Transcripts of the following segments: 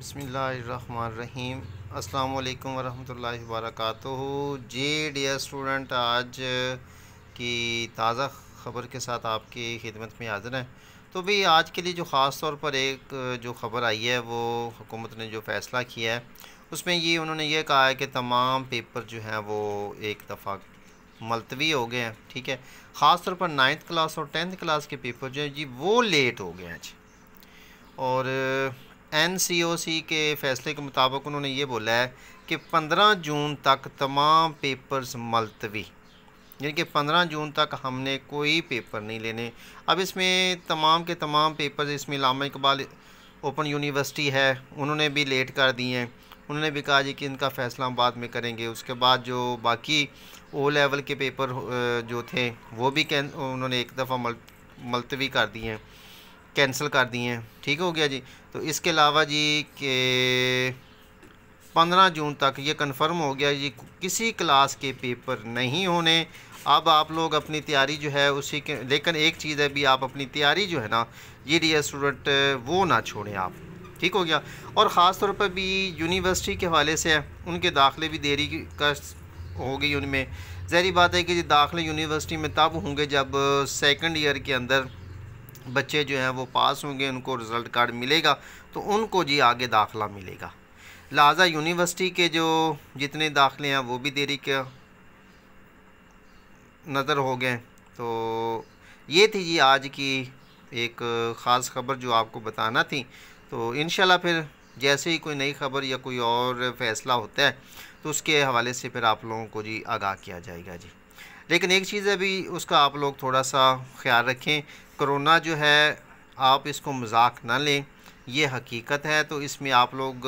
बिस्मिल्लाहिर्रहमानिर्रहीम। अस्सलाम वालेकुम वरहमतुल्लाहि वबरकातुहू। जी डियर स्टूडेंट, आज की ताज़ा ख़बर के साथ आपकी खिदमत में हाज़िर हैं। तो भी आज के लिए जो ख़ास तौर पर एक जो ख़बर आई है वो हुकूमत ने जो फ़ैसला किया है उसमें ये उन्होंने ये कहा है कि तमाम पेपर जो हैं वो एक दफ़ा मुलतवी हो गए हैं। ठीक है, ख़ास तौर पर 9th क्लास और 10th क्लास के पेपर जो हैं जी वो लेट हो गए हैं जी। और NCOC के फ़ैसले के मुताबिक उन्होंने ये बोला है कि 15 जून तक तमाम पेपर्स मुलतवी, यानी कि 15 जून तक हमने कोई पेपर नहीं लेने। अब इसमें तमाम के तमाम पेपर, इसमें इल्लामा इकबाल ओपन यूनिवर्सिटी है, उन्होंने भी लेट कर दिए हैं। उन्होंने भी कहा जी कि इनका फ़ैसला हम बाद में करेंगे। उसके बाद जो बाकी O लेवल के पेपर जो थे वो भी उन्होंने एक दफ़ा मुलतवी कर दिए हैं, कैंसिल कर दिए हैं। ठीक हो गया जी। तो इसके अलावा जी के 15 जून तक ये कंफर्म हो गया जी किसी क्लास के पेपर नहीं होने। अब आप लोग अपनी तैयारी जो है उसी के, लेकिन एक चीज़ है भी, आप अपनी तैयारी जो है ना ये डियर स्टूडेंट वो ना छोड़ें आप। ठीक हो गया। और ख़ास तौर पर भी यूनिवर्सिटी के हवाले से उनके दाखिले भी देरी का हो गई उनमें। ज़ाहिर बात है कि दाखिले यूनिवर्सिटी में तब होंगे जब सेकंड ईयर के अंदर बच्चे जो हैं वो पास होंगे, उनको रिज़ल्ट कार्ड मिलेगा तो उनको जी आगे दाखिला मिलेगा। लिहाजा यूनिवर्सिटी के जो जितने दाखिले हैं वो भी देरी के नज़र हो गए। तो ये थी जी आज की एक ख़ास ख़बर जो आपको बताना थी। तो इंशाल्लाह फिर जैसे ही कोई नई ख़बर या कोई और फ़ैसला होता है तो उसके हवाले से फिर आप लोगों को जी आगाह किया जाएगा जी। लेकिन एक चीज़ है भी, उसका आप लोग थोड़ा सा ख्याल रखें। कोरोना जो है आप इसको मजाक ना लें, ये हकीकत है। तो इसमें आप लोग,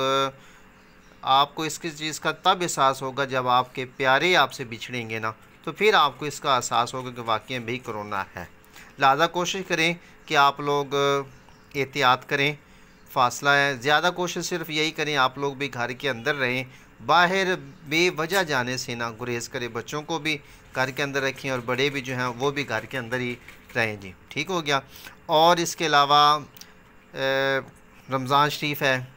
आपको इसकी चीज़ का तब एहसास होगा जब आपके प्यारे आपसे बिछड़ेंगे ना, तो फिर आपको इसका एहसास होगा कि वाकई में भी कोरोना है। लिहाजा कोशिश करें कि आप लोग एहतियात करें, फ़ासला है। ज़्यादा कोशिश सिर्फ यही करें आप लोग भी घर के अंदर रहें, बाहर बेवजह जाने से ना गुरेज़ करें। बच्चों को भी घर के अंदर रखें और बड़े भी जो हैं वो भी घर के अंदर ही रहें जी। ठीक हो गया। और इसके अलावा रमज़ान शरीफ है,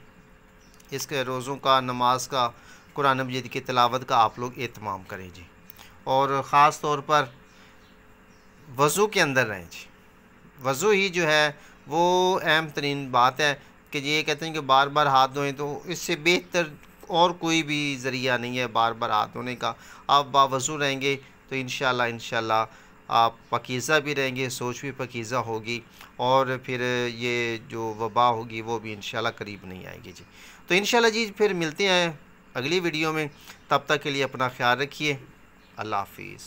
इसके रोज़ों का, नमाज का, कुरान मजीद की तिलावत का आप लोग एहतमाम करें जी। और ख़ास तौर पर वज़ू के अंदर रहें जी। वज़ू ही जो है वो अहम तरीन बात है कि ये कहते हैं कि बार बार हाथ धोएं, तो इससे बेहतर और कोई भी ज़रिया नहीं है बार बार हाथ धोने का। आप बावज़ू रहेंगे तो इंशाल्लाह आप पकीज़ा भी रहेंगे, सोच भी पकीज़ा होगी, और फिर ये जो वबा होगी वो भी इंशाल्लाह करीब नहीं आएगी जी। तो इंशाल्लाह जी फिर मिलते हैं अगली वीडियो में। तब तक के लिए अपना ख्याल रखिए। अल्लाह हाफिज़।